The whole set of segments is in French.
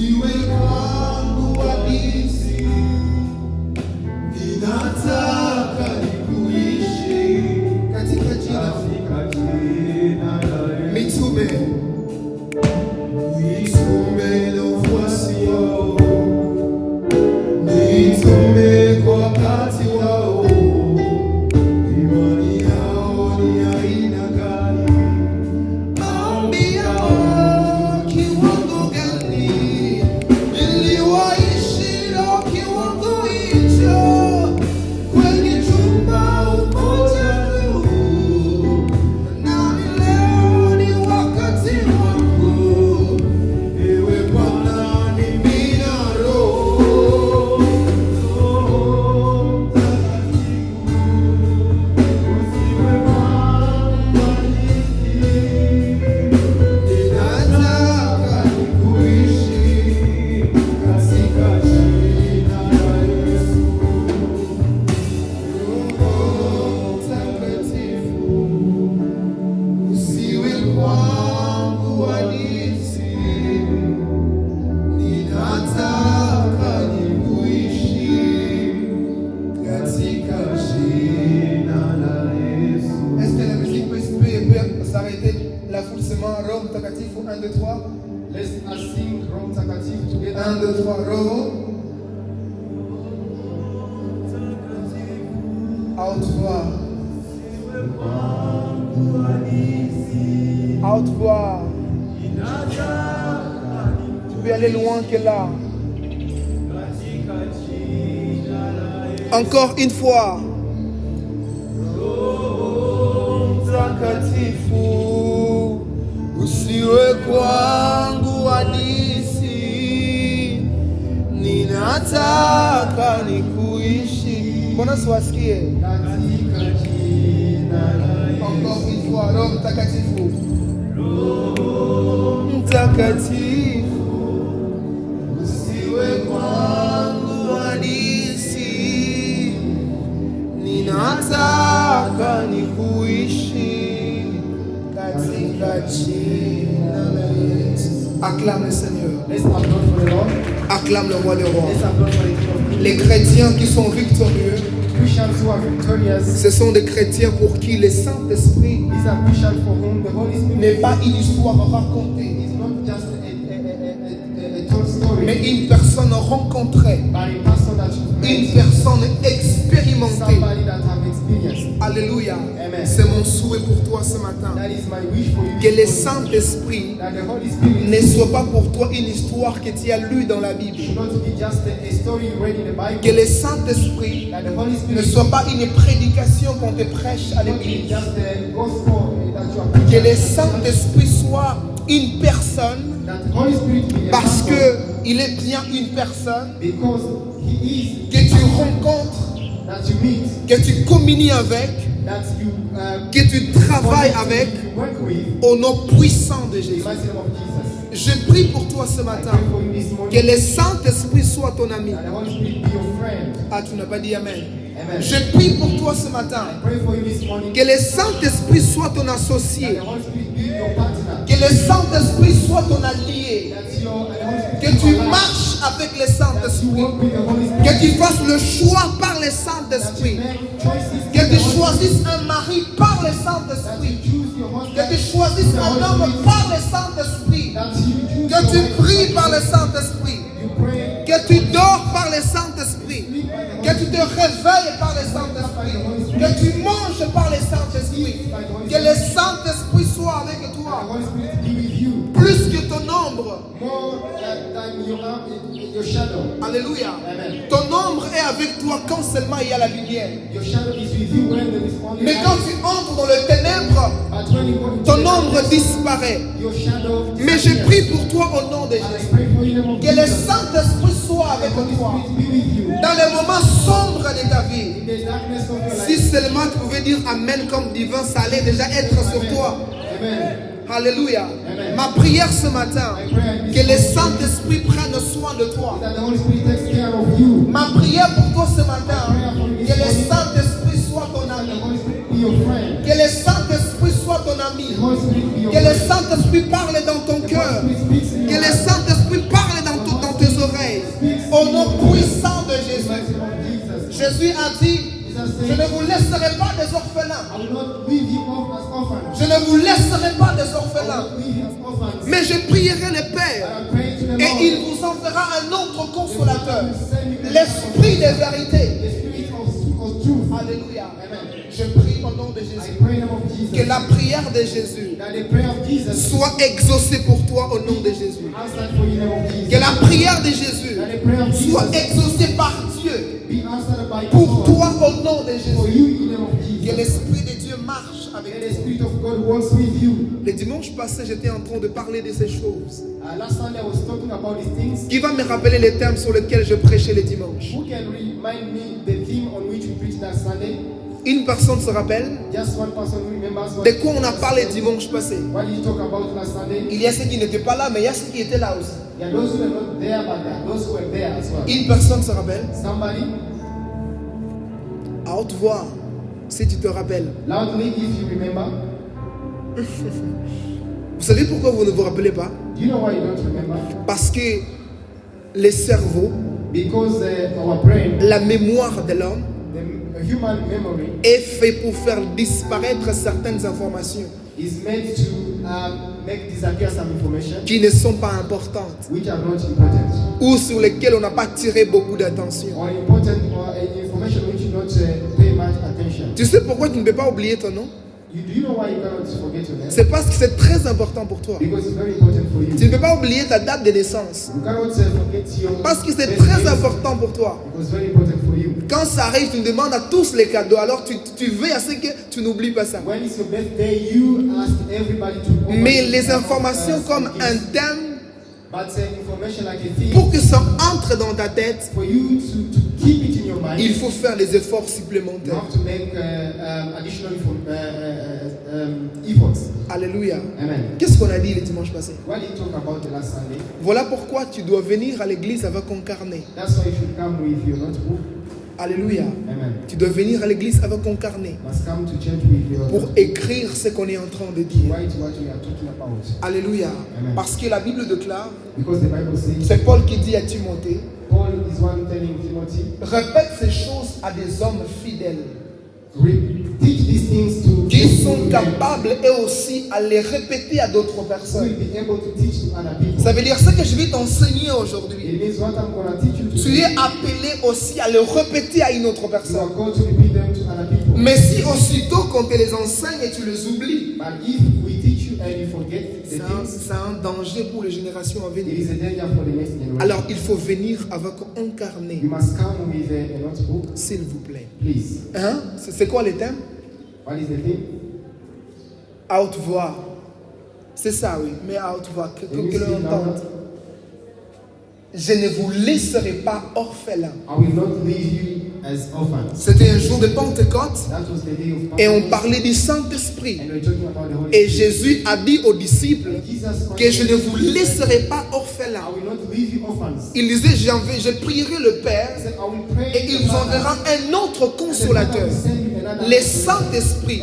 usiwe kwangu halisi, ninataka nikuishi katika jina la mitume na ufuasi wao, nitume kwa wakati wao. Imani yao ni aina gani? Maombi yao kiwango gani? Ili waishi na kiwango hicho kwenye chumba umoja huu. Nami leo ni wakati wangu, ewe Bwana, mimina Roho ninataka nikuishi katika jina la Yesu. Roho Mtakatifu, usiwe kwangu halisi, ninataka nikuishi katika jina la Yesu. Est-ce que la musique peut s'arrêter? La foule se met en Roho Mtakatifu. 1, 2, 3. Let's sing Roho Mtakatifu together. 1, 2, 3. Roho. Haute voix. Haute voix. Tu peux aller loin que là. Encore une fois. Mtakatifu, usiwe kwangu halisi, ninataka nikuishi. Mbona siwasikie? Encore une fois. Roho Mtakatifu. Mtakatifu, usiwe kwangu halisi, ninataka nikuishi katika jina la Yesu. Acclame le Seigneur. Let's applaud for the Lord. Acclame le roi des rois. Let's applaud for the King of Kings. Les chrétiens qui sont victorieux, Christians who are victorious, ce sont des chrétiens pour qui le Saint-Esprit these are Christians for whom the Holy Spirit n'est pas une histoire racontée, is not just a told story, mais une personne rencontrée, but a person that you've une met, personne expérimentée. somebody that have experienced. Alléluia. Amen. C'est mon souhait pour toi ce matin. That is my wish for you. Que le Saint-Esprit That the Holy Spirit ne soit pas pour toi une histoire que tu as lue dans la Bible. should not be just a story read in the Bible. Que le Saint-Esprit That the Holy ne Spirit soit pas une prédication qu'on te prêche à should not be l'église. just the gospel that you are Que preaching. le Saint-Esprit soit une personne That the Holy Spirit be a parce person que il est bien une personne because He is, que tu rencontres, that you meet, que tu communies avec, that you que tu travailles avec you work with. au nom puissant de In the Jésus. mighty name of Jesus. Je prie pour toi ce I matin. pray for you this Que morning le Saint-Esprit soit ton ami. that the Holy Spirit be your friend. Ah, tu n'as pas dit Amen. Amen. Je prie pour toi ce matin. I pray for you this morning Que le Saint-Esprit soit ton that associé. the Holy Spirit be your partner. Que le Saint-Esprit soit ton allié. That your the Holy Spirit Que be tu your ally. marches avec le That you Saint-Esprit. work with the Holy Spirit. Que tu fasses le choix par le That you Saint-Esprit. make choices. Que with tu the Holy choisisses un mari par le Spirit. That Saint-Esprit. you choose your Que husband. tu choisisses un homme par le Saint-Esprit. That you choose Que tu your wife. pries par le Saint-Esprit. You pray. Que tu dors par le Saint-Esprit. Que tu te réveilles par le Saint-Esprit. Que tu manges par le Saint-Esprit. Que le Saint-Esprit soit avec The toi. Holy Spirit be with you Plus que ton ombre. more than your shadow. Alléluia. Amen. Ton ombre est avec toi quand seulement il y a la lumière. Your shadow is with you when there is only Mais light. quand tu entres dans le ténèbre, But when you go into ton the ombre darkness, disparaît. your shadow Mais je disappears. prie pour toi au nom de And I Jésus. pray for you in the name of Que le Jesus. Saint-Esprit soit avec Holy toi. Spirit be with you Dans les moments sombres de ta vie. in the darkness of your Si life. seulement tu pouvais dire Amen comme divin, ça allait déjà être sur toi. Amen. Alléluia. Amen. Ma prière ce matin, I pray que le Saint-Esprit prenne soin de toi. that the Holy Spirit takes care of you. Ma prière pour toi ce matin, que le Saint-Esprit soit ton That the ami. Holy Spirit be your friend. Que le Saint-Esprit soit ton ami. The Holy Spirit be your Que le friend. Saint-Esprit parle dans ton The cœur. Holy Spirit speaks in Que your le life. Saint-Esprit parle dans toute Jésus a dit, Jesus je said, ne vous laisserai pas des orphelins. I will not leave you off as orphans. Je ne vous laisserai pas des I will orphelins. not leave you as orphans. Mais je prierai le But Père I pray to the et Lord. il vous enverra un autre consolateur, l'Esprit de vérité. The Spirit of truth. Alléluia. Amen. Je prie au nom de I Jésus. pray in the name of Jesus. Que la prière de Jésus That the prayer of Jesus soit exaucée pour toi au nom de Jésus. answered for you in the name of Jesus. Que la prière de Jésus That the prayer of soit Jesus exaucée par Dieu be answered by pour God. toi au nom de For Jésus. you in the name of Que Jesus. l'Esprit de Dieu marche And avec the toi. Spirit of God works with you. Le dimanche passé, j'étais en train de parler de ces choses Last Sunday I was talking about these things. qui va me rappeler les thèmes sur lesquels je prêchais les dimanches. Who can remind me the theme on which we preached last Sunday? Une personne se rappelle Just one person who remembers what de quoi on a parlé dimanche passé. What did you talk about last Sunday? Il y a ceux qui n'étaient pas là, mais il y a ceux qui étaient là aussi. There are those who were not there, but there are those who were there as well. Une personne se rappelle, Somebody, à haute voix, si tu te rappelles. loudly if you remember. Vous savez pourquoi vous ne vous rappelez pas? Do you know why you don't remember? Parce que le cerveau, Because our brain, la mémoire de l'homme, the human memory, est fait pour faire disparaître certaines informations is made to make disappear some information qui ne sont pas importantes which are not important, ou sur lesquelles on n'a pas tiré beaucoup d'attention. or important, or information which you not pay much attention. Tu sais pourquoi tu ne peux pas oublier ton nom? Do you know why you cannot forget your name? C'est parce que c'est très important pour toi. Because it's very important for you. Tu ne peux pas oublier ta date de naissance You cannot forget your parce que c'est birth très date important pour toi. because it's very important for you. Quand ça arrive, tu demandes à tous les cadeaux, alors tu veux à ce que tu n'oublies pas ça. When it's your birthday, you ask everybody to open Mais les informations comme some un gifts. thème, But information like a thing, pour que ça entre dans ta tête, for you to keep it in your mind, il faut faire des efforts you supplémentaires. have to make additional efforts. Alléluia. Amen. Qu'est-ce qu'on a dit le dimanche passé? What did you talk about the last Sunday? Voilà pourquoi tu dois venir à l'église avec un carnet. That's why you should come with your notebook. Alléluia. Amen. Tu dois venir à l'église avec un carnet Must come to church with your pour écrire ce qu'on est en train de dire. write what we are talking about. Alléluia. Amen. Parce que la Bible déclare, Because the Bible says, c'est Paul qui dit à Timothée, Paul is one telling Timothy, répète ces choses à des hommes fidèles teach these things to qui people sont who will capables eux aussi à les répéter à d'autres personnes. be able to teach to other people. Ça veut dire ce que je vais t'enseigner aujourd'hui. It means what I'm going to teach you Tu es today. appelé aussi à le répéter à une autre You are personne. called to repeat them to other people. Mais si aussitôt qu'on te les enseigne et tu les oublies, But if we teach you and you forget the things, c'est un danger pour les générations à it venir. is a danger for the next generation. Alors il faut venir avec un carnet, You must come with a notebook, s'il vous plaît. please. Hein? C'est quoi les thèmes? What is the thing? À haute voix. C'est ça, oui. Mais à haute voix, que Can you l'on speak entende. louder? Je ne vous laisserai pas orphelin. I will not leave you as orphans. C'était un jour de Pentecôte That was the day of et on Pentecost. parlait du Saint-Esprit. And we're talking about the Holy Et Spirit. Jésus a dit aux disciples Jesus que je ne vous said, laisserai pas orphelin. I will not leave you orphans. Il disait, je prierai le Père He said, I will pray et il vous enverra un autre consolateur, le les Saint-Esprit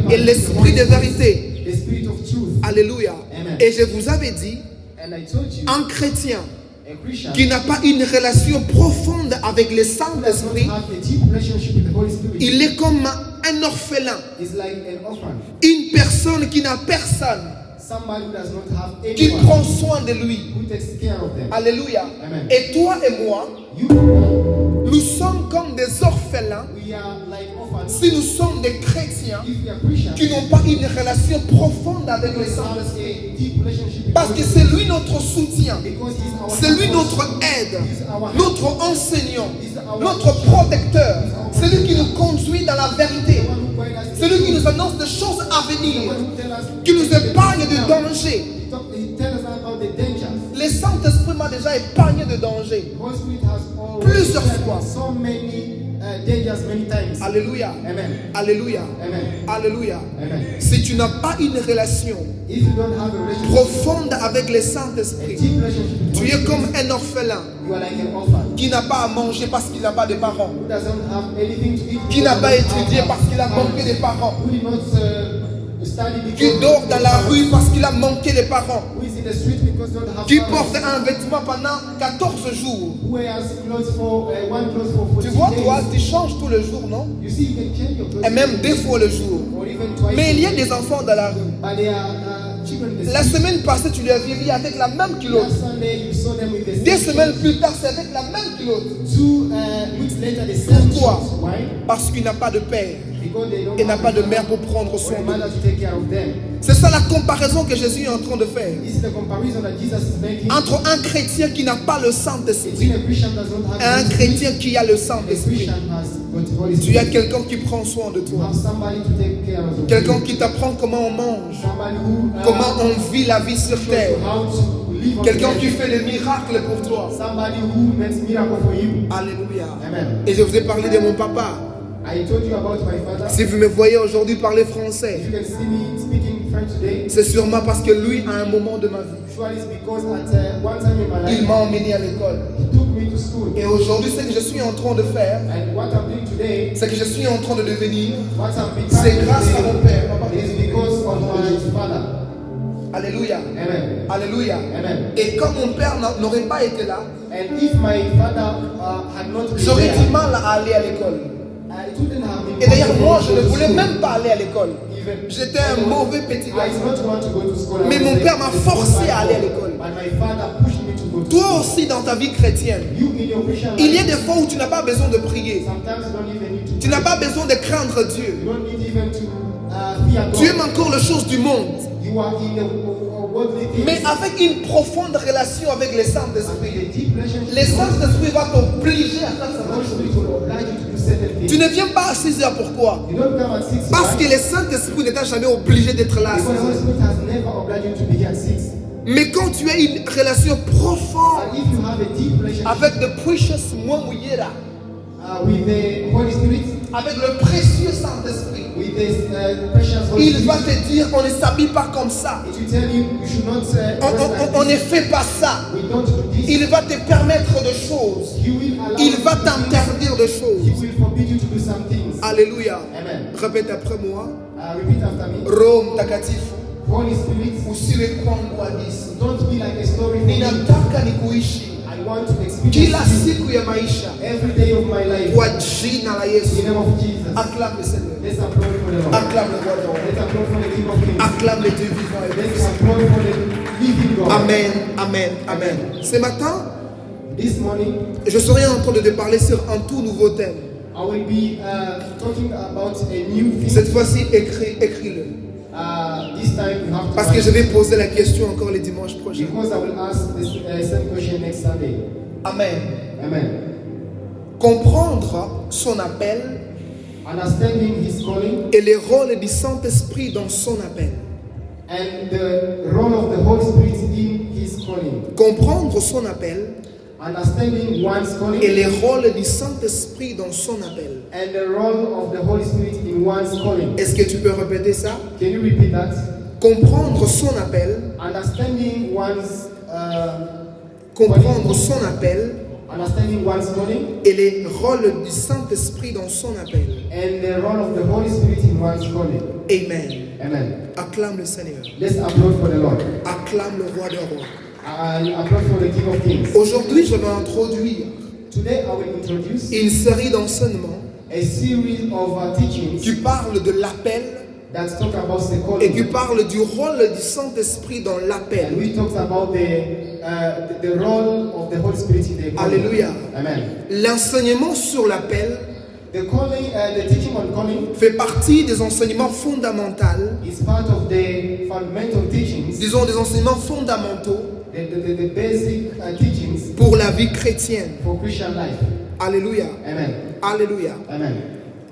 et l'Esprit de vérité. The Spirit of truth. Alléluia. Amen. Et je vous avais dit, And I told you, un chrétien a Christian qui n'a pas une relation profonde avec le does not Saint-Esprit, have a deep relationship with the Holy Spirit. il est comme un orphelin, Is like an orphan. une personne qui n'a personne, Somebody who does not have qui anyone prend soin de lui. who takes care of them. Alléluia. Amen. Et toi et moi, You, nous sommes comme des orphelins we are like orphans. si nous sommes des chrétiens If we are Christians, qui n'ont pas une relation profonde avec le we have Saint-Esprit. a deep relationship with Parce the que Holy c'est Spirit. lui notre soutien, Because he's our c'est lui support. notre aide, He's our help. notre enseignant, notre protecteur, c'est lui qui nous conduit dans la vérité, The one who guides us. c'est lui qui nous annonce des choses à The venir, one who tells us. qui nous épargne du danger. He tells us about the dangers. Le Saint-Esprit m'a déjà épargné de danger. The Holy Spirit has already Plusieurs said fois. so many dangers many times. Alléluia. Amen. Alléluia. Amen. Alléluia. Amen. Si tu n'as pas une relation If you don't have a relationship, profonde avec le a Saint-Esprit, deep relationship with tu Holy es comme Spirit, un orphelin you are like an orphan qui n'a pas à manger parce qu'il n'a pas de parents, who doesn't have anything to eat. qui n'a pas étudié parce qu'il a manqué de parents. Who did not study qui because dort of dans the la parents, rue parce qu'il a manqué les parents, who is in the street because they don't have qui parents, porte un vêtement pendant 14 jours. who wears clothes for one clothes for 14 Tu vois, days. toi, tu changes tous les jours, non? You see, you can change your clothes Et même 2 fois le jour. or even twice. Mais il y a des enfants dans la rue. But they are children in the La street. semaine passée, tu les as vus avec la même culotte. Last Sunday, you saw them with the 2 same semaines plus tard, c'est avec la même culotte. 2 weeks later, the same Pourquoi? shorts. Why? Parce qu'il n'a pas de père Because they don't et n'a have pas de a mère father pour prendre or soin a d'eux. mother to take care of them. C'est ça la comparaison que Jésus est en train de faire This is the comparison that Jesus is making entre un chrétien qui n'a pas le Saint-Esprit between a Christian that doesn't have et un the Holy Spirit chrétien qui a le and a Saint-Esprit. Christian has got the Holy Tu as Spirit. quelqu'un qui prend soin de You toi, have somebody to take care of quelqu'un you. qui t'apprend comment on mange, Somebody who comment on vit la vie sur shows terre, you how to live on quelqu'un earth. qui fait des miracles pour toi. Somebody who makes miracle for you. Alléluia. Amen. Et je vous ai parlé de mon papa. I told you about my father. Si vous me voyez aujourd'hui parler If français, you can see me speaking French today, c'est sûrement parce que lui, à un moment de ma vie, surely it's because at one time in my il life, m'a emmené à l'école. he took me to school. Et aujourd'hui, ce que je suis en train de faire, And what I'm doing today, c'est que je suis en train de devenir, what I'm c'est becoming grâce à mon père. today, is because of my father. Alléluia. Amen. Alléluia. Amen. Et quand mon père n'aurait pas été là, And if my father had not been j'aurais there, du mal à aller à l'école. it wouldn't have been Et d'ailleurs, possible moi, to je go ne to voulais school. même pas aller à l'école. Even- J'étais un mauvais petit I garçon. did not want to go to school. I Mais was mon like, père m'a it's forcé not à my aller à fault. l'école. But my father pushed me to go to Toi school. aussi, dans ta vie chrétienne, You in your Christian il y a life, des fois où tu n'as pas besoin de prier. sometimes you don't even need to Tu n'as pas besoin de craindre Dieu. You don't need even to fear God. Tu aimes encore les choses du monde. You are in the worldly things. Mais avec une profonde relation avec le With Saint-Esprit. a deep relationship Le Saint-Esprit va t'obliger à faire the certaines Holy choses. Spirit will oblige you to do certain things. Tu ne viens pas à 6 heures, pourquoi? You don't come at 6 Parce que right? le Saint-Esprit ne t'a jamais obligé d'être là à 6 Because the Holy heures. Spirit has never obliged you to be here at 6. Mais quand tu as une relation But profonde if you have a deep relationship avec le precious Mouamouillera, with the Holy Spirit, avec le précieux Saint-Esprit, with the precious Holy il Spirit, va te dire on ne s'habille pas comme ça. it will tell you you should not dress like On ne this. fait pas ça. We don't do this. Il va te permettre de choses. He will allow Il you va to do things. t'interdire de He choses. will forbid you to do some things. Alléluia. Amen. Répète après moi. Repeat after me. Rome takatifu Holy Spirit, usiwe kwangu hadisi. don't be like a story for me. Ninataka nikuishi I want to experience kila you siku ya maisha every day of my life. kwa jina la In Yesu. the name of Jesus. Acclame le Seigneur. Let's applaud for the Lord. Acclame le roi des rois. Let's applaud for the King of Kings. Acclame le Dieu vivant et Let's puissant. applaud for the living God. Amen, amen, amen. Ce matin, This morning, je serai en train de te parler sur un tout nouveau thème. I will be talking about a new thing. Cette fois-ci, écris-le. This time you have to Parce que write je vais it. poser la question encore les dimanches prochains. Because I will ask this same question next Sunday. Amen. Amen. Comprendre son appel Understanding His calling et les rôles du Saint-Esprit dans son appel. and the role of the Holy Spirit in His calling. Comprendre son appel Understanding one's calling et les rôles du Saint-Esprit dans son appel. and the role of the Holy Spirit in one's calling. Est-ce que tu peux répéter ça? Can you repeat that? Comprendre son appel, Understanding one's comprendre son appel understanding one's calling et les rôles du Saint-Esprit dans son appel. and the role of the Holy Spirit in one's calling. Amen. Amen. Acclame le Seigneur. Let's applaud for the Lord. Acclame le roi des rois. I applaud for the King of Kings. Aujourd'hui, je vais introduire Today I will introduce une série d'enseignements a series of teachings qui parlent de l'appel that talk about the et qui calling. parlent du rôle du Saint-Esprit dans And l'appel. we talked about the role of the Holy Spirit in the calling. Alléluia. Amen. L'enseignement sur l'appel The calling, the teaching on calling fait partie des enseignements fondamentaux, is part of the fundamental teachings, disons des enseignements fondamentaux the basic teachings pour la vie chrétienne. for Christian life. Alléluia. Amen. Alléluia. Amen.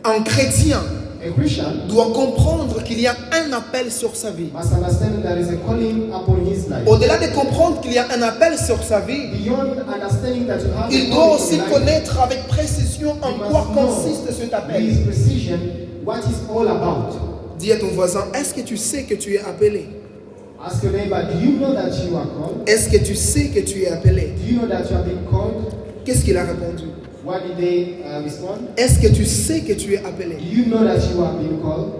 Un chrétien A Christian doit comprendre qu'il y a un appel sur sa vie. must understand there is a calling upon his life. Au-delà de comprendre qu'il y a un appel sur sa vie, Beyond understanding that you have il a doit calling aussi in life, connaître avec précision en you quoi must know consiste cet appel. with precision what is all about. Dis à ton voisin, est-ce que tu sais que tu es appelé? Ask your neighbor, do you know that you are called? Est-ce que tu sais que tu es appelé? Do you know that you are being called? Qu'est-ce qu'il a répondu? What did they respond? Est-ce que tu sais que tu es appelé? Do you know that you are being called?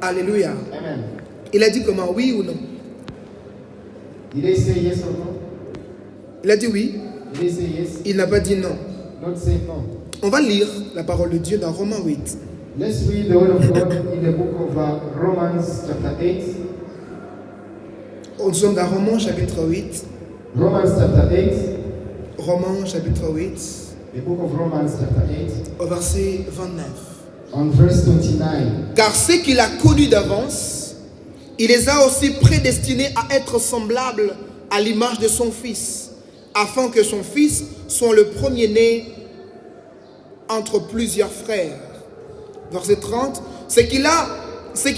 Alléluia. Amen. Il a dit comment? Oui ou non? Did they say yes or no? Il a dit oui. Did they say yes? Il n'a pas dit non. Not say no. On va lire la parole de Dieu dans Romains 8. Let's read the word of God in the book of Romans chapter 8. Nous sommes dans Romains chapitre 8. Romans chapter 8. Romains chapitre 8, The book of Romans chapter 8. au verset 29. On verse 29. Car ceux qu'il a connus d'avance, il les a aussi prédestinés à être semblables à l'image de son Fils, afin que son Fils soit le premier-né entre plusieurs frères. Verset 30. Ce qu'il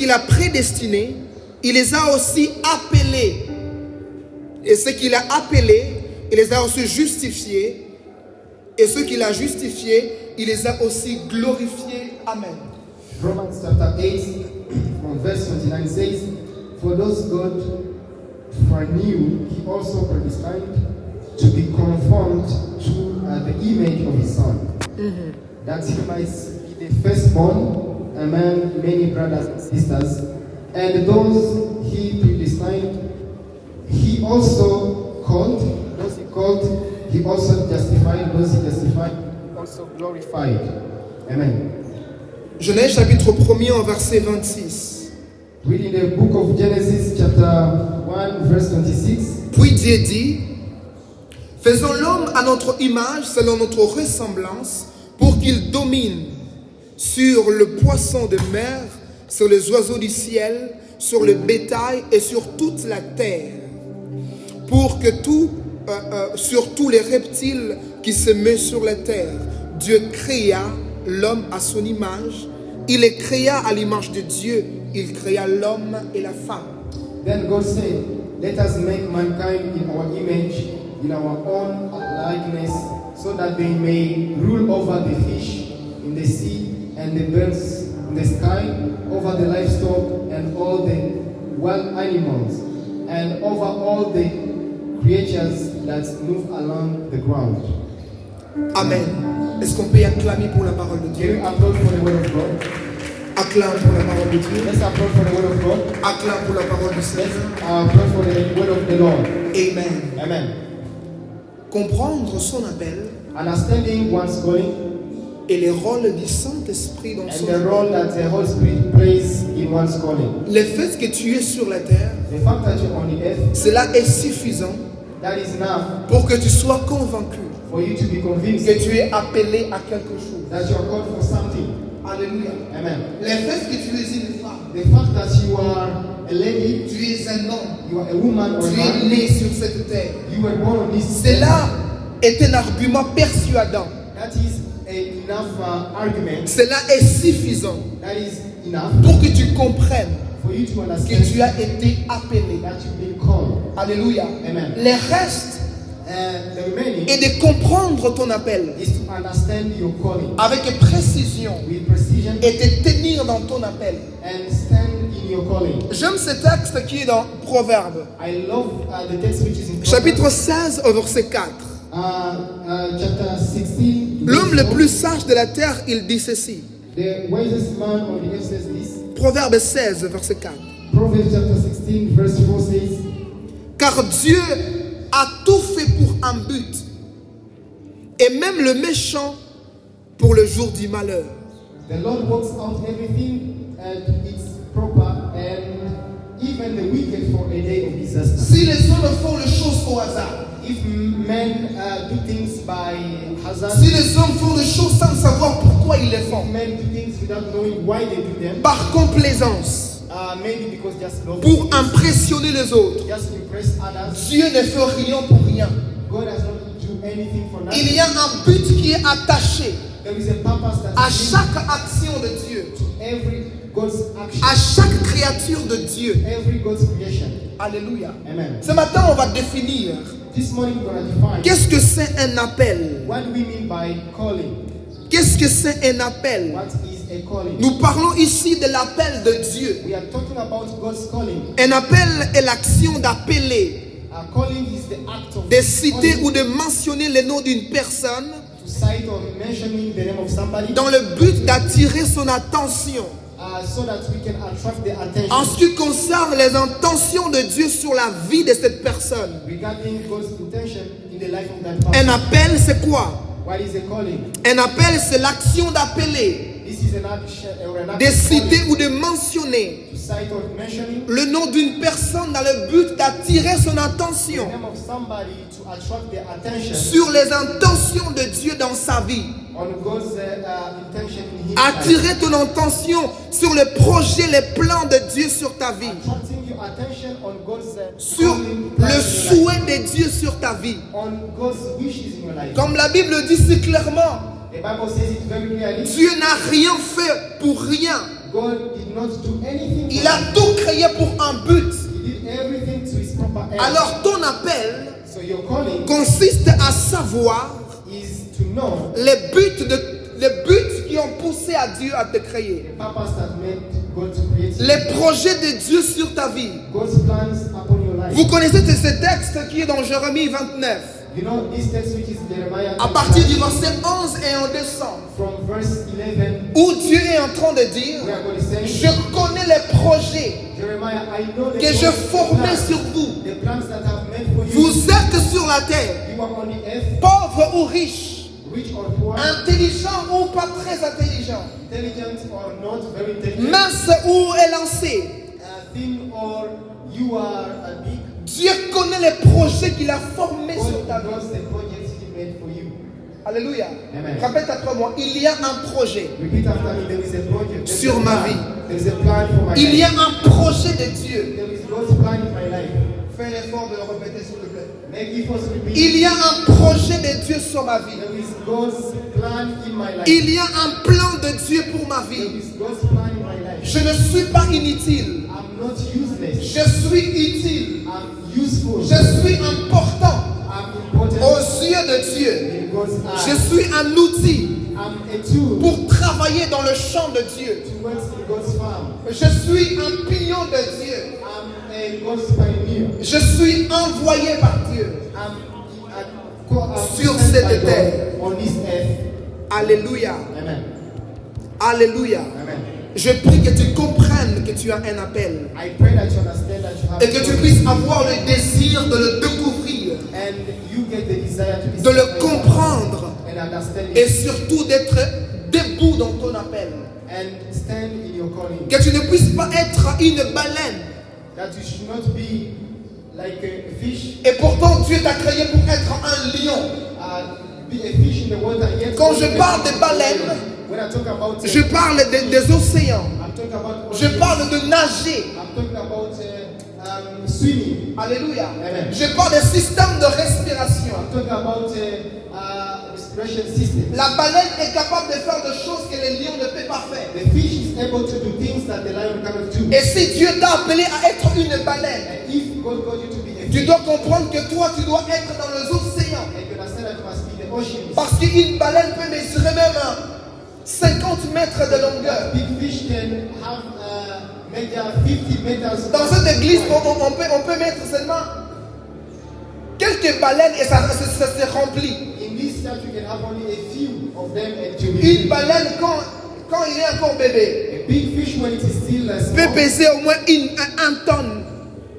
a prédestiné, il les a aussi appelés. Et ce qu'il a appelés, il les a aussi justifiés. Et ceux qu'il a justifiés, il les a aussi glorifiés. Amen. Romans chapter 8 from verse 29 says, For those God foreknew, he also predestined to be conformed to the image of his Son, that he might be the firstborn among many brothers and sisters. And those he predestined, he also called. Those he called, he also justified. Those he justified, he also glorified. Amen. Genèse chapitre 1er au verset 26. Reading the book of Genesis chapter 1 verse 26. Puis Dieu dit, faisons l'homme à notre image, selon notre ressemblance, pour qu'il domine sur le poisson de mer, sur les oiseaux du ciel, sur le bétail et sur toute la terre, pour que sur tous les reptiles qui se mettent sur la terre. Dieu créa l'homme à son image, il les créa à l'image de Dieu, il créa l'homme et la femme. Then God said, Let us make mankind in our image, in our own likeness, so that they may rule over the fish in the sea and the birds in the sky, over the livestock and all the wild animals, and over all the creatures that move along the ground. Amen. Est-ce qu'on peut y acclamer pour la parole de Can Dieu? you applaud for the word of God? Acclame pour la parole de Dieu. Let's applaud for the word of God. Acclame pour la parole du Let's Seigneur. applaud for the word of the Lord. Amen. Amen. Comprendre son appel Understanding one's calling et les rôles du Saint-Esprit dans son and the appel. role that the Holy Spirit plays in one's calling. Le fait que tu es sur la terre, The fact that you're on the earth, cela est suffisant that is enough pour que tu sois convaincu for you to be convinced que tu es appelé à quelque chose. that you are called for something. Alléluia. Amen. Le fait que tu es une femme, The fact that you are a lady, tu es un homme, you are a woman or a tu es man, né sur cette terre. you were born on this. Cela est un argument persuadant. That is enough argument. Cela est suffisant That is enough pour que tu comprennes for you to que understand tu as été appelé. that you've been called. Alléluia. Amen. Le reste The remaining est de comprendre ton appel is to understand your calling avec précision with precision et te tenir dans ton appel. and stand in your calling. J'aime ce texte qui est dans Proverbes, I love the text which is in chapitre 16 au verset 4. chapter 16. L'homme le plus sage de la terre, il dit ceci. The wisest man on the earth says this. Proverbe 16, verset 4. Proverbs chapter 16 verse 4 says, Car Dieu a tout fait pour un but, et même le méchant pour le jour du malheur. The Lord works out everything and it's proper, and even the wicked for a day of disaster. Si les hommes font les choses au hasard, If men do things by hazard, si les hommes font les choses sans savoir pourquoi ils les font, men do things without knowing why they do them, par complaisance, maybe because just love, pour impressionner les autres, just impress others. Dieu ne fait rien pour rien. God has not do anything for nothing. Il y a un but qui est attaché There is a purpose that à is chaque action de Dieu, every God's action, à chaque créature de Dieu. every God's creation. Alléluia. Amen. Ce matin, on va définir This morning we're going to define qu'est-ce que c'est un appel. what we mean by calling. Qu'est-ce que c'est un appel? What is a calling? Nous parlons ici de l'appel de Dieu. We are talking about God's calling. Un appel est l'action d'appeler, A calling is the act of de citer calling, ou de mentionner le nom d'une personne to cite or mentioning the name of somebody dans le but d'attirer son attention so that we can attract the attention. En ce qui concerne les intentions de Dieu sur la vie de cette personne, Regarding God's intention in the life of that person. un appel, c'est quoi? What is a calling? Un appel, c'est l'action d'appeler, This is an action or an de act of citer calling, ou de mentionner to cite or mentioning le nom d'une personne dans le but d'attirer son the attention name of somebody to attract the attention sur les intentions de Dieu dans sa vie. on God's intention in his life. Attirer ton attention sur le projet, les plans de Dieu sur ta vie. Attracting your attention on God's Sur calling, le plan in your life. souhait de Dieu sur ta vie. On God's wishes in your life. Comme la Bible dit si clairement, The Bible says it very clearly. Dieu n'a rien fait pour rien. God did not do anything. Il a tout créé pour un but. He did everything to his proper end. Alors ton appel So your calling consiste à savoir is to know les buts qui ont poussé à Dieu à te créer. the purpose that made God to create you. Les projets de Dieu sur ta vie. God's plans upon your life. Vous connaissez ce texte qui est dans Jérémie 29. You know this text which is Jeremiah À partir du verset 11 et en descend. from verse 11 Où Dieu est en train de dire, where God is saying, je connais les projets Jeremiah, I know the que je formais sur vous. the plans that I've made for you. Vous êtes sur la terre, You are on the earth, pauvres ou riches, rich or poor, intelligents ou pas très intelligents, intelligent or not very intelligent, minces ou élancés. thin or you are big. Dieu connaît les projets qu'il a formés sur God ta vie. knows the projects He made for you. Alléluia. Amen. Répète après moi, il y a un projet Repeat after me. There is a project. There is sur a ma plan. vie. There is a plan for my Il y life. a un projet de Dieu. There is God's plan in my life. Fais l'effort de le répéter s'il te plaît. Make effort to repeat. Il y a un projet de Dieu sur ma vie. There is God's plan in my life. Il y a un plan de Dieu pour ma There vie. is God's plan in my life. Je ne suis pas inutile. I'm not useless. Je suis utile. I'm useful. Je suis important I'm important aux yeux de Dieu. in God's Je eyes. suis un outil I'm a tool pour travailler dans le champ de Dieu. to work in God's farm. Je suis un pignon de Dieu. I'm a God's pioneer. Je suis envoyé par Dieu. I'm Sur sent cette by God terre. on this earth. Alléluia. Amen. Alléluia. Amen. Je prie que tu comprennes que tu as un appel I pray that you understand that you have et que tu puisses avoir le désir de le découvrir, and you get the desire to be de le saved comprendre and understand et it surtout d'être debout dans ton appel. and stand in your calling. Que tu ne puisses pas être une baleine. That you should not be like a fish, Et pourtant Dieu t'a créé pour être un lion. be a fish in the water. Yet Quand je parle de baleine, when I talk about je parle des océans. I'm talking about Je parle de nager. I'm talking about swimming. Alléluia. Amen. Je parle des systèmes de respiration. I'm talking about respiration system. La baleine est capable de faire des choses que le lion ne peut pas faire. The fish is able to do things that the lion cannot do. Et si Dieu t'a appelé à être une baleine, And if God called you to be a tu fish, dois comprendre que toi, tu dois être dans les océans. and you understand that you must be in the ocean. Parce qu'une baleine peut mesurer même 50 mètres de longueur. Big fish can have measure 50 meters. Dans cette église, on peut mettre seulement quelques baleines et ça se remplit. In this church, you can have only a few of them, and to Une be baleine, quand il est encore bébé, a big fish when it is still peut small. peser au moins un tonne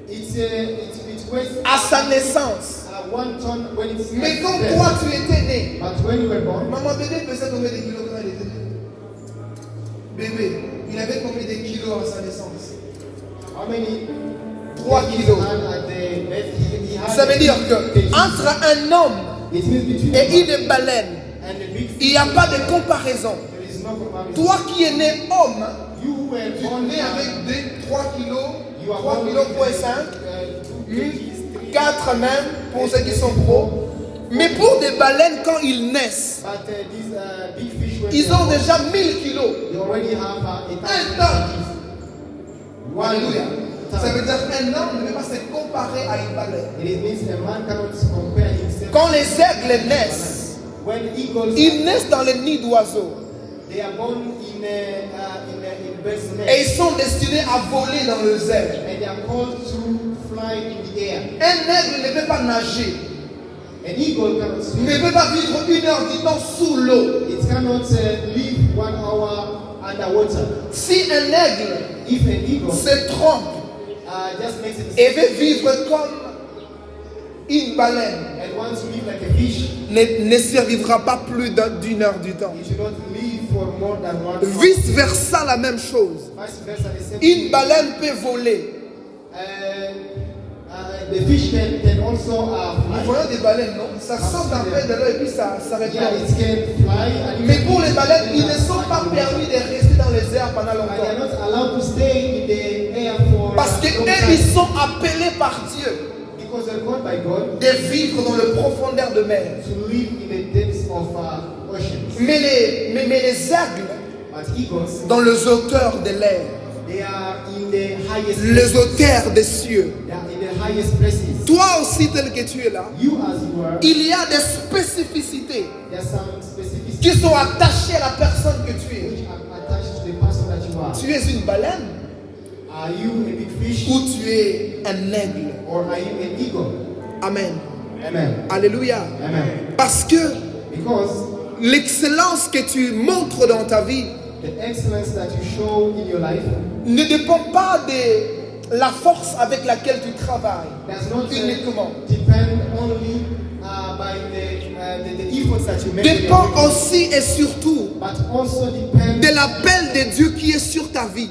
It weighs à sa naissance. 1 ton when it's Mais quand birth. toi, tu étais né, But when you were born, maman bébé pesait combien de kilos quand il était né? Bébé, il avait combien de kilos à sa naissance? how many 3 babies kilos. had at the birth? He had Ça veut dire que kg. entre un homme It means between et a man une baleine, and a big il fish, n'y a pas de comparaison. there is no comparison. Toi qui es né homme, You who were tu es born né avec 3 kilos, you are 3 born kilos with, point 5, 2 kgs, 3 4 même pour ceux qui sont pros. Mais pour des baleines, quand ils naissent, But these big fish, when ils they ont are born, déjà 1000 kilos. they already have a Un thousand ton. kgs. Alléluia. ton. Ça veut dire qu'un homme ne peut pas se comparer à une baleine. It means a man cannot compare himself. Quand les aigles naissent, When eagles, ils naissent dans le nid d'oiseaux. they are born in bird's Et nest, ils sont destinés à voler dans le ailes. and they are called to fly in the air. Un aigle ne peut pas nager, An eagle cannot swim. ne peut pas vivre 1 heure du temps sous l'eau. It cannot live 1 hour underwater. Si un aigle If an eagle se trompe just makes it et veut vivre comme une baleine, and wants to live like a fish, ne survivra pas plus d'une heure du temps. it should not live for more than 1 hour. Vice versa, la même chose. Vice versa, the same Une thing. baleine peut voler. The fish can also Nous fly. voyons des baleines, non? Ça saute un peu de l'eau et puis ça Yeah, répond. it can fly. And Mais pour les baleines, ils ne sont pas permis de rester dans les airs pendant And they are longtemps. not allowed to stay in the air for Parce que long eux, time. ils sont appelés par Dieu Because they're called by God de vivre dans le profondeur de mer. to live in the depths of oceans. Mais les aigles, But eagles, dans les hauteurs de l'air, they are in the highest les hauteurs des cieux. They are in the highest places. Toi aussi, tel que tu es là, You as you are, il y a des spécificités there are some specific qui sont attachées à la personne que tu es. which are attached to the person that you are. Tu es une baleine Are you a big fish ou tu es un aigle. or are you an eagle? Amen. Amen. Alléluia. Amen. Parce que Because l'excellence que tu montres dans ta vie the excellence that you show in your life ne dépend pas de la force avec laquelle tu travailles does not uniquement. depend only by the efforts that you make, in your Dépend life, aussi et surtout but also depends de l'appel de Dieu qui est sur ta vie.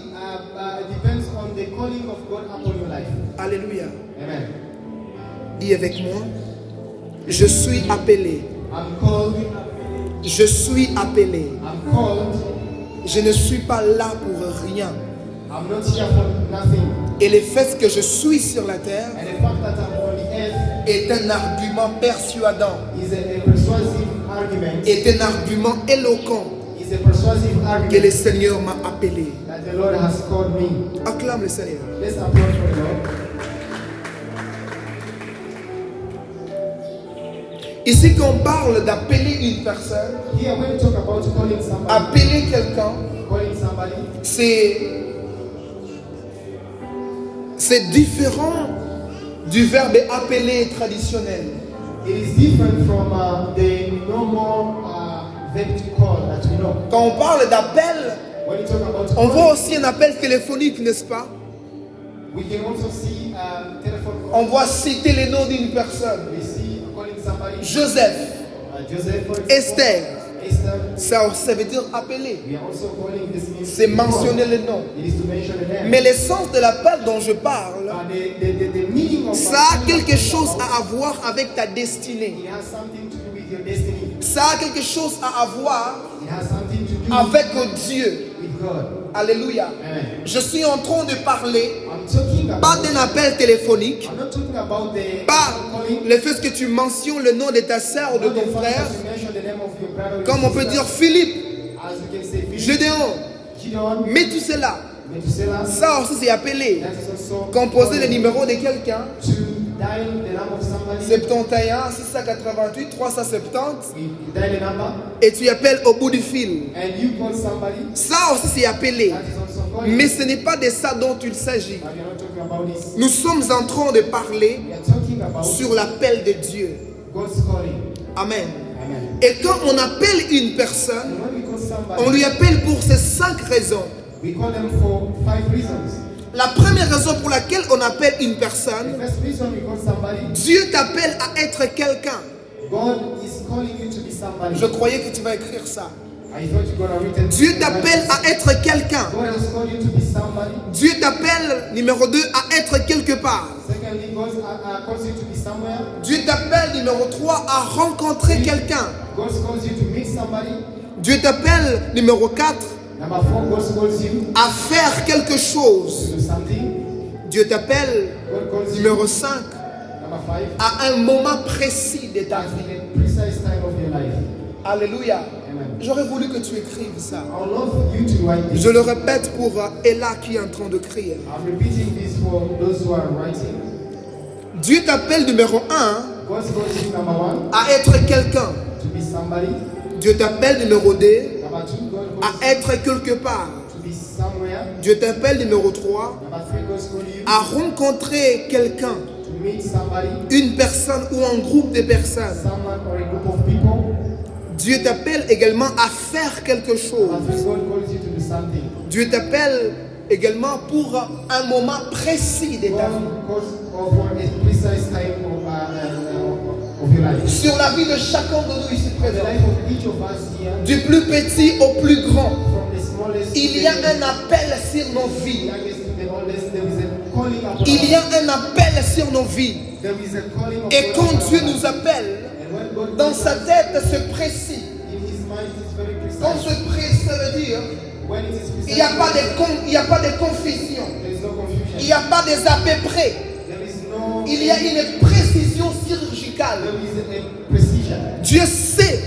depends on the calling of God upon your life. Alléluia. Amen. Dis avec moi, je suis appelé. I'm called. Je suis appelé. I'm called. Je ne suis pas là pour rien. I'm not here for nothing. Et le fait que je suis sur la terre And the fact that I'm on the earth est un argument persuadant, is a persuasive argument. est un argument éloquent Is a persuasive que argument le Seigneur m'a appelé. that the Lord has called me. Acclame le Seigneur. Let's applaud for the Lord. Ici, quand on parle d'appeler une personne, Here, when we talk about calling somebody, appeler quelqu'un, calling somebody, c'est différent du verbe appeler traditionnel. it is different from the normal verb to call that we know. Quand on parle d'appel, When you talk about on calling, voit aussi un appel téléphonique, n'est-ce pas? we can also see telephone On call. voit citer les noms d'une personne. We see calling somebody. Joseph, Joseph, for example. Esther. Esther. Ça veut dire appeler. We are also calling this means C'est to call. mentionner le nom. It is to mention the name. Mais l'essence de l'appel dont je parle, The meaning of ça a quelque chose à avoir avec ta destinée. It has something to do with your destiny. Ça a quelque chose à avoir It has something to do avec Dieu. with God. Alléluia. Amen. Je suis en train de parler I'm talking pas about. d'un appel téléphonique, I'm not talking about the pas calling. le fait que tu mentionnes le nom de ta sœur ou de Not the ton fact frère, that you mention the name of your brother or comme your on peut sister. dire Philippe, As we can say Philip, Gédéon, Gideon, mais tout cela, Methuselah. ça aussi c'est appelé. That is also Composer le numéro de quelqu'un, to dial the number of somebody. 71 688 370, We dial the number et tu appelles au bout du fil. and you call somebody. Ça aussi c'est appelé. That is also calling. Mais ce n'est pas de ça dont il s'agit. But we are not talking about this. Nous sommes en train de parler We are talking about sur l'appel de Dieu. God's calling. Amen. Amen. Et quand on appelle une personne, And when we call on somebody, lui appelle pour ces 5 raisons. we call them for 5 reasons. La première raison pour laquelle on appelle une The personne, first reason we call somebody, Dieu t'appelle à être quelqu'un. God is calling you to be somebody. Je croyais que tu vas écrire ça. I thought you gonna written. Dieu t'appelle à être quelqu'un. God has called you to be somebody. Dieu t'appelle, numéro 2, à être quelque part. Secondly, God calls you to be somewhere. Dieu t'appelle, numéro 3, à rencontrer quelqu'un. God calls you to meet somebody. Dieu t'appelle, numéro 4, Number 4, God calls you à faire quelque chose. to do something. Dieu t'appelle, God calls you. numéro 5, Number 5, à un moment précis de ta at vie. the precise time of your life. Alléluia. Amen. J'aurais voulu que tu écrives ça. I would love you to write this. Je le répète pour Ella qui est en train de crier. I'm repeating this for those who are writing. Dieu t'appelle, numéro 1, God calls you, number 1, à être quelqu'un. to be somebody. Dieu t'appelle, numéro 2, Number 2, God calls à être quelque part. you to be somewhere. Dieu t'appelle, numéro 3, Number 3, God calls you à rencontrer quelqu'un, to meet somebody, une personne ou un groupe de personnes. someone or a group of people. Dieu t'appelle également à faire quelque But chose. when God calls you to do something, Dieu t'appelle également pour un moment précis de ta vie. God calls for a precise time of your life. Sur la vie de chacun de nous ici The présents, life of each of us here, du plus petit au plus grand, from the smallest to il y a the un appel sur nos vies. youngest to the oldest, there is a calling upon Il y a us. un appel sur nos vies. There is a calling of Et God quand upon Dieu us. nous appelle, And when God dans calls sa us, tête, c'est précis. in his mind it is very Quand precise. c'est précis, ça veut dire When it is precise, il n'y a pas de confusion. there is no confusion. Il n'y a pas des à peu près. There is no Il y a une précision chirurgicale. there is a precision. Dieu sait,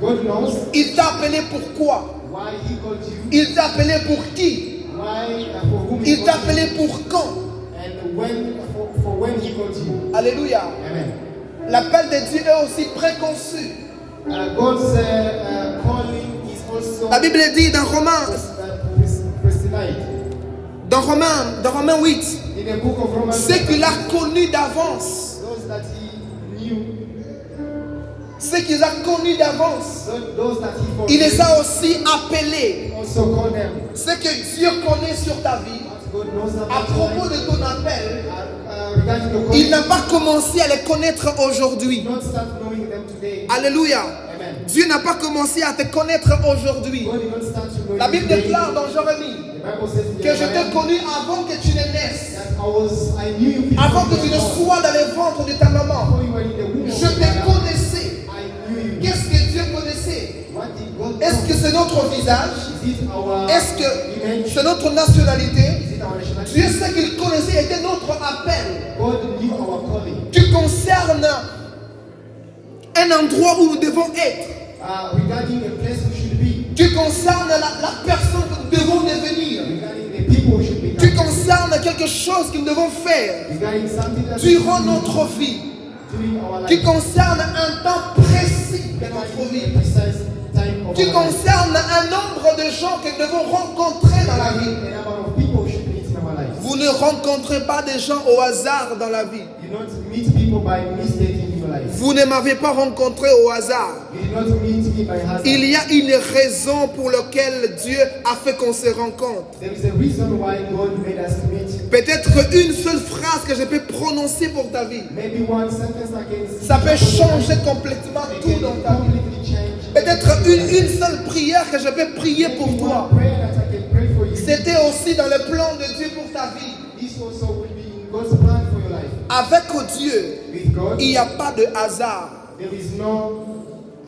God knows il t'a appelé pourquoi. why he called you, Il t'a appelé pour qui. why for whom he Il t'a called you, appelé pour quand. and when for when he called you. Alléluia. Amen. L'appel de Dieu est aussi préconçu. God's calling is also La Bible dit dans Romains, prescribed. dans Romains 8, In the book of Romans, ce qu'il a connu d'avance, those that he knew, ce qu'il a connu d'avance, those that he il les foreknew, a aussi appelés. also called them. Ce que Dieu connaît sur ta vie, What God knows à about propos life, de ton appel, regarding the calling, il n'a pas commencé à les connaître aujourd'hui. not start knowing them today. Alléluia. Amen. Dieu n'a pas commencé à te connaître aujourd'hui. God did not start to know La you Bible today. déclare dans Jérémie The Bible says in que je Jeremiah t'ai connu avant que tu ne naisses, that I knew you before avant que you tu ne were born. sois dans le ventre de ta maman. Before you were in the womb of Je your te mother, connaissais. I knew you. Qu'est-ce que Dieu connaissait? What did God Est-ce know? que c'est notre visage? Is it our Est-ce que image? c'est notre nationalité? Is it our nationality? Dieu sait qu'il connaissait, était notre appel. God knew our calling. Tu concernes un endroit où nous devons être. Regarding the place we should be, Tu concernes la personne que nous devons devenir. regarding the people we should Tu become, concernes quelque chose que nous devons faire regarding something that durant we should notre vie. do during our Qui life, concerne un temps précis de notre regarding vie. the precise time of Qui our life, concerne un nombre de gens que nous devons rencontrer dans la vie. the number of people we should meet in our life. Vous ne rencontrez pas des gens au hasard dans la vie. You don't meet people by mistake in your life. Vous ne m'avez pas rencontré au hasard. You did not meet me by hazard. Il y a une raison pour laquelle Dieu a fait qu'on se rencontre. There is a reason why God made us to meet. Peut-être qu'une seule phrase que je peux prononcer pour ta vie, Maybe one sentence I can ça peut changer complètement it tout can dans ta vie. completely change. Peut-être une seule prière que je peux prier pour Maybe toi. one prayer that I can pray for you. C'était aussi dans le plan de Dieu pour ta vie. This also will be in God's plan for your life. Avec Dieu, With God, il n'y a pas de hasard. there is no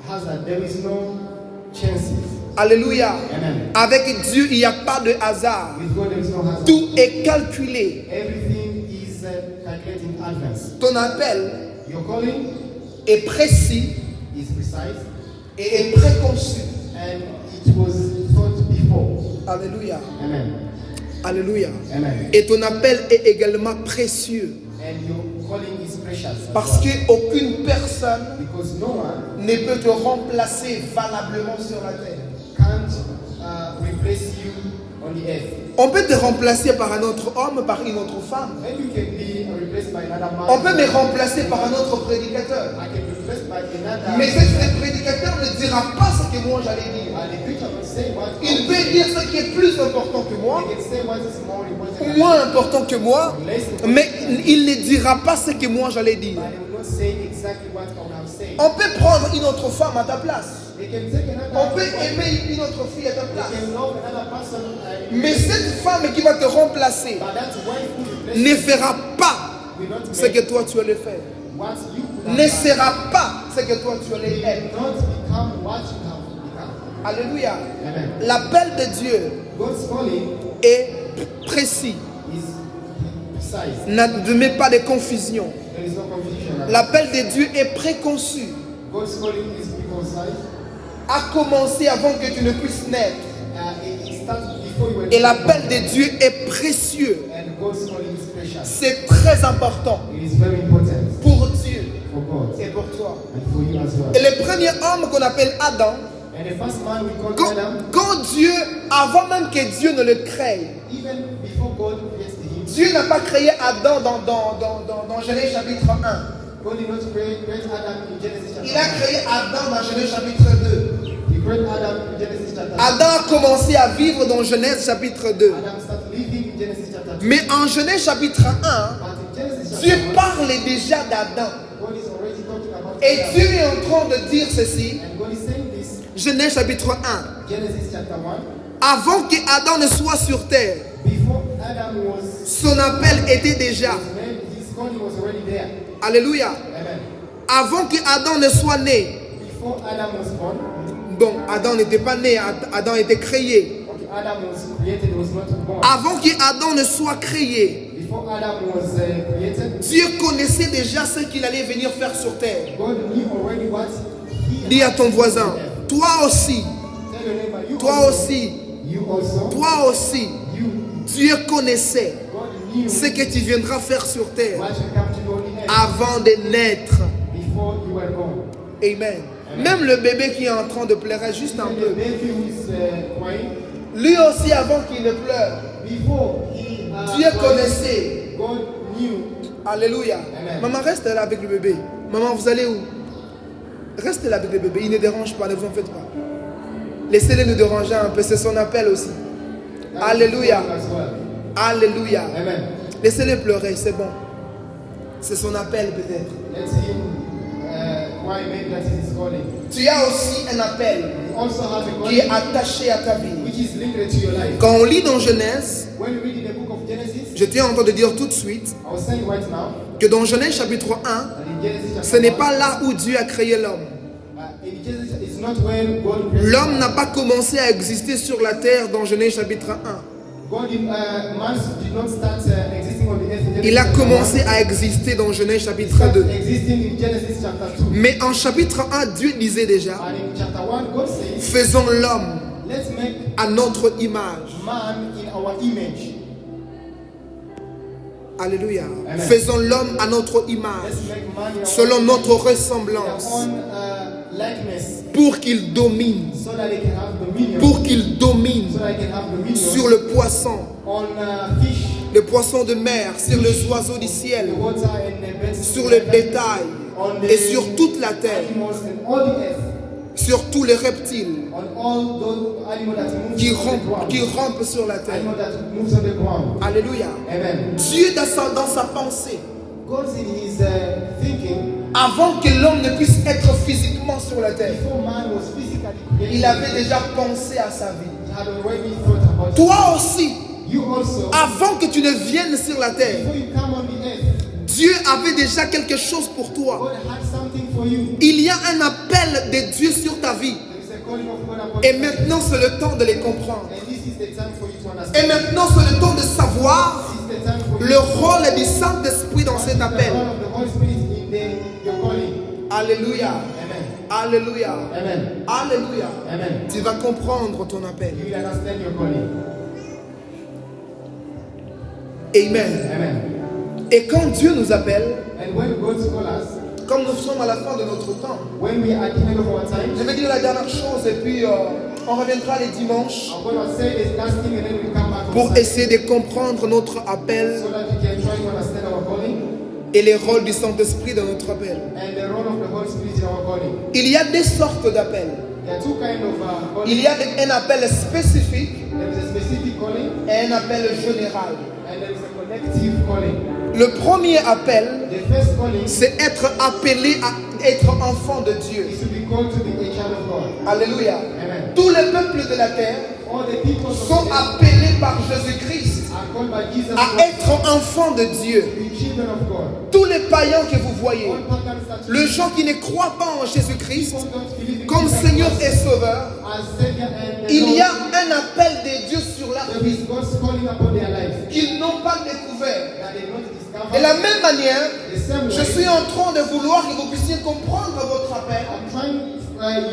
hazard. There is no chances. Alléluia. Amen. Avec Dieu, il n'y a pas de hasard. With God, there is no hazard. Tout est calculé. Everything is calculated in advance. Ton appel Your calling est précis is precise, et est préconçu. and it was thought before. Alléluia. Amen. Alléluia. Amen. Et ton appel est également précieux. And your calling is precious as Parce well. qu'aucune personne Because no one ne peut te remplacer valablement sur la terre. can't replace you on the earth. On peut te remplacer par un autre homme, par une autre femme. Maybe you can be replaced by another man. On peut me remplacer par un autre prédicateur. I can be replaced by another. Mais ce prédicateur ne dira pas ce que moi j'allais dire. The preacher will say what Il peut dire ce qui est plus important que moi, he can say what is more important. ou moins important que moi, Less important. mais il ne dira pas ce que moi j'allais dire. But he will not say exactly what I would have said. On peut prendre une autre femme à ta place. They can take another. On peut aimer une autre fille à ta They place. can love another person. Mais cette femme qui va te remplacer But that wife who replaces ne fera pas will not ce make que toi tu allais faire. what you could Ne have sera pas ce que toi tu allais done. être. Not become what you have become. Alléluia. Amen. L'appel de Dieu God's calling est précis. is precise. Ne mets pas de confusion. There is no confusion. L'appel de Dieu est préconçu. God's calling is precise. A commencé avant que tu ne puisses naître. It starts before you were Et l'appel de Dieu est précieux. And God's calling is precious. C'est très important It is very important pour Dieu for God et pour toi. and for you as well. Et le premier homme qu'on appelle Adam, And the first man we call quand, Adam, quand Dieu, avant même que Dieu ne le crée, even before God created him, Dieu n'a pas créé Adam dans Genèse chapitre 1. God did not create Adam in Genesis chapter Il a 1. créé Adam dans Genèse chapitre 2. He created Adam in Genesis chapter 2. Adam a commencé à vivre dans Genèse chapitre 2. Adam started living in Genesis chapter 2. Mais en Genèse chapitre 1, But in Genesis Dieu chapter 1, parlait déjà d'Adam. God is already talking about Et Adam. Dieu est en train de dire ceci, And God is saying this, Genèse chapitre 1. Genesis chapter 1. Avant qu'Adam ne soit sur terre, Before Adam was son appel était déjà. made, his calling was already there. Alléluia. Amen. Avant qu'Adam ne soit né, Before Adam was born, bon, Adam n'était pas né, Adam était créé. okay, Adam was created, he was not born. Avant qu'Adam ne soit créé, Before Adam was created, Dieu connaissait déjà ce qu'il allait venir faire sur terre. God knew already what he Dis à had ton to do voisin, on earth. toi aussi, Tell your neighbor, you toi also, aussi, you also, toi aussi, you, Dieu connaissait God knew ce que tu viendras faire sur terre what should come to you on the earth avant de naître. before you were born. Amen. Même le bébé qui est en train de pleurer juste un And the peu, baby who is crying, lui aussi avant qu'il ne pleure, before he Dieu cried, connaissait. God knew. Alléluia. Amen. Maman, reste là avec le bébé. Maman, vous allez où? Restez là avec le bébé. Il ne dérange pas, ne vous en faites pas. Laissez-le nous déranger un peu. C'est son appel aussi. That is Alléluia. God as well. Alléluia. Amen. Laissez-le pleurer, c'est bon. C'est son appel peut-être. Let him cry, maybe that is his calling. Tu as aussi un appel You also have a qui est calling attaché à ta vie. which is linked to your life. Quand on lit dans Genèse, When you read in the book of Genesis, je tiens en train de dire tout de suite I was saying right now que dans Genèse chapitre 1, that in Genesis chapter ce n'est 1, pas là où Dieu a créé l'homme. in Genesis, it's not when God created L'homme n'a pas commencé à exister sur la terre dans Genèse chapitre 1. God man did not start existing on the earth in Genesis Il a chapter commencé 1. à exister dans Genèse It chapitre started 2. existing in Genesis chapter 2. Mais en chapitre 1, Dieu disait déjà, And in chapter 1, God says, faisons l'homme let's make à notre image. man in our image. Alléluia. Amen. Faisons l'homme à notre image, Let's make man in our selon image, notre in ressemblance, our own likeness, pour qu'il domine, so that they can have dominion, pour qu'il domine so that they can have dominion sur le poisson, on fish, le poisson de mer, sur les oiseaux du the ciel, water and the birds, sur le bétail on the et sur toute la terre, animals and all the earth, sur tous les reptiles on all those animals that move qui on the ground, rampent sur la terre. animal that moves on the ground. Alléluia. Amen. Dieu dans sa pensée, God in his thinking, avant que l'homme ne puisse être physiquement sur la terre, before man was physically created, il avait déjà pensé à sa vie. he had already thought about it. Toi aussi, You also, avant que tu ne viennes sur la terre, before you come on the earth, Dieu avait déjà quelque chose pour toi. God had something for you. Il y a un appel de Dieu sur ta vie. There is a calling of God upon Et you. maintenant, c'est le temps de les comprendre. And this is the time for you to Et understand. maintenant, c'est le temps de savoir This is the time for you le rôle du Saint-Esprit dans cet the appel. role of the Holy Spirit in your calling. Alléluia. Amen. Alléluia. Amen. Alléluia. Amen. Tu vas comprendre ton appel. You will understand your calling. Amen. Amen. Et quand Dieu nous appelle, And when God calls us, comme nous sommes à la fin de notre temps, when we are at the end of our time, je vais dire la dernière chose et puis on reviendra les dimanches I'm going to say this last thing and then we'll come back on pour Sunday, essayer de comprendre notre appel so that we can try to understand our calling et les rôles du Saint-Esprit dans notre appel. and the role of the Holy Spirit in our calling. Il y a des sortes d'appels. There are two kinds of calling. Il y a un appel spécifique There is a specific calling et un appel général. and there is a collective calling. Le premier appel, The first calling is c'est être appelé à être enfant de Dieu. to be called to be a child of God. Alléluia. Amen. Tous les peuples de la terre All the people of sont the earth appelés par Jésus-Christ are called by Jesus à Christ être enfants de Dieu. to be children of God. Tous les païens que vous voyez, All pagans that les gens qui ne croient pas en Jésus-Christ people don't believe in comme Jesus Seigneur Christ et Sauveur, as Savior and il y a Lord, un appel de Dieu sur leur there vie is God's calling upon their lives qu'ils n'ont pas découvert. that they don't discover. De la même manière, The same je way, suis en train de vouloir que vous puissiez comprendre votre appel. I'm trying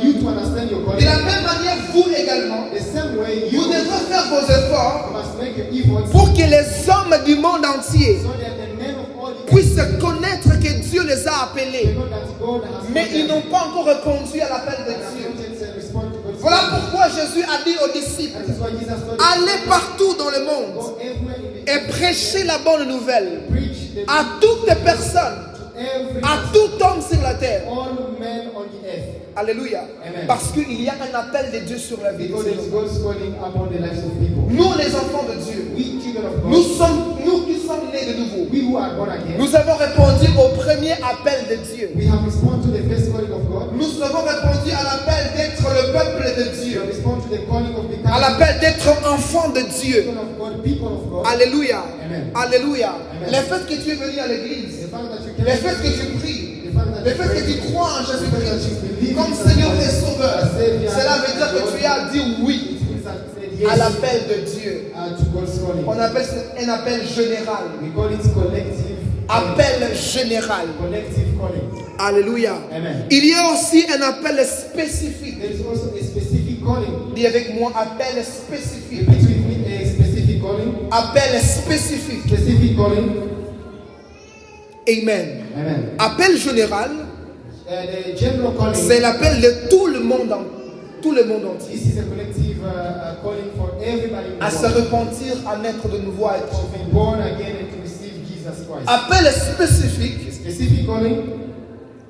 you to understand your De calling. la même manière, vous également, The same way you vous devrez faire vos efforts must make your efforts pour que les hommes du monde entier so that the men of all the earth puissent connaître que Dieu les a appelés, know that God has mais called ils them. n'ont pas encore répondu à l'appel de Dieu. Respond to God's Voilà calling. pourquoi Jésus a dit aux disciples, That is why Jesus told allez partout dans le monde go everywhere in the et prêchez la bonne nouvelle preach the à toutes les personnes. every à tout homme sur la terre. all men on the earth. Alléluia. Amen. Parce qu'il y a un appel de Dieu sur la vie. Because it's God's calling upon the lives of people. Nous, les enfants de Dieu, We children of God, nous qui sommes nés de nouveau, we who are born again, nous avons répondu au premier appel de Dieu. we have responded to the first calling of God. Nous avons répondu à l'appel d'être le peuple de We Dieu, have responded to the calling of à becoming l'appel d'être enfant de Dieu. children of God, people of God. Alléluia. Amen. Alléluia. Amen. Le fait que tu es venu à l'église, The fact that you le can fait que tu pries, the fact that le you fait que pray, tu crois en the fact that you Jésus-Christ believe comme in Seigneur Jesus et Sauveur, as Savior, cela veut dire que tu as dit oui it means that you said à yes l'appel de Dieu. to God's calling. On appelle ça un appel général. We call it collective Appel général. collective calling. Alléluia. Amen. Il y a aussi un appel spécifique. There is also a specific calling. Dis avec moi, appel spécifique. Repeat with me, a specific calling. Appel spécifique. Specific calling. Amen. Amen. Appel général, The general calling. c'est l'appel de tout le monde, tout le monde entier. This is a collective calling for everybody in the À se world. repentir, à naître de nouveau, à être To be born again and to receive Jesus Christ. appel spécifique. Specific calling.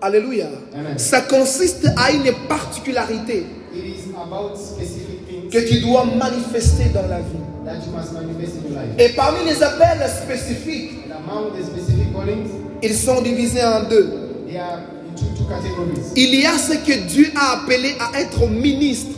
Alléluia. Amen. Ça consiste à une particularité It is about specific things que tu dois manifester dans la vie. that you must manifest in your life. Et parmi les appels spécifiques, And among the specific callings, ils sont divisés en deux. they are into two categories. Il y a ce que Dieu a appelé à être ministre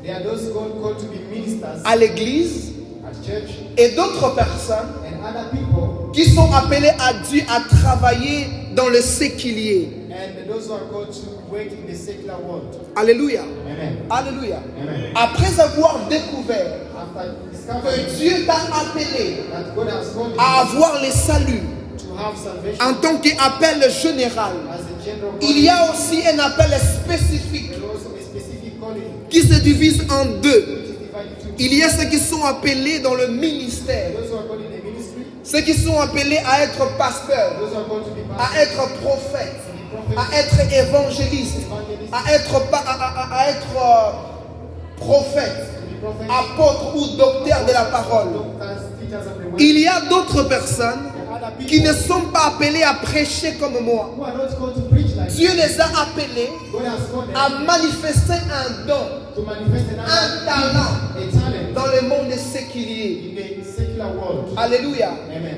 There are those God called to be ministers à l'église at church, et d'autres personnes and other people, qui sont appelés à Dieu à travailler dans le séculier. and those who are called to work in the secular world. Alléluia. Amen. Alléluia. Amen. Après avoir découvert After que discovering Dieu t'a appelé that God has called à you avoir le salut to have salvation en tant qu'appel général, as a general il calling, y a aussi un appel spécifique there is also a specific calling qui se divise en deux. which is divided into two. Il y a ceux qui sont appelés dans le ministère, Those who are called in the ministry, ceux qui sont appelés à être pasteurs, those who are called to be à pastors, être prophètes, to be prophets, à être évangélistes, à être prophètes, to be prophets, apôtres ou docteurs de la parole. doctors, teachers of the word. Il y a d'autres personnes There are other qui people ne sont pas appelés à prêcher comme moi. who are not called to preach like Dieu les a appelés God has called them à manifester un don, to manifest un talent a talent dans le monde séculier. in the secular world. Alléluia. Amen.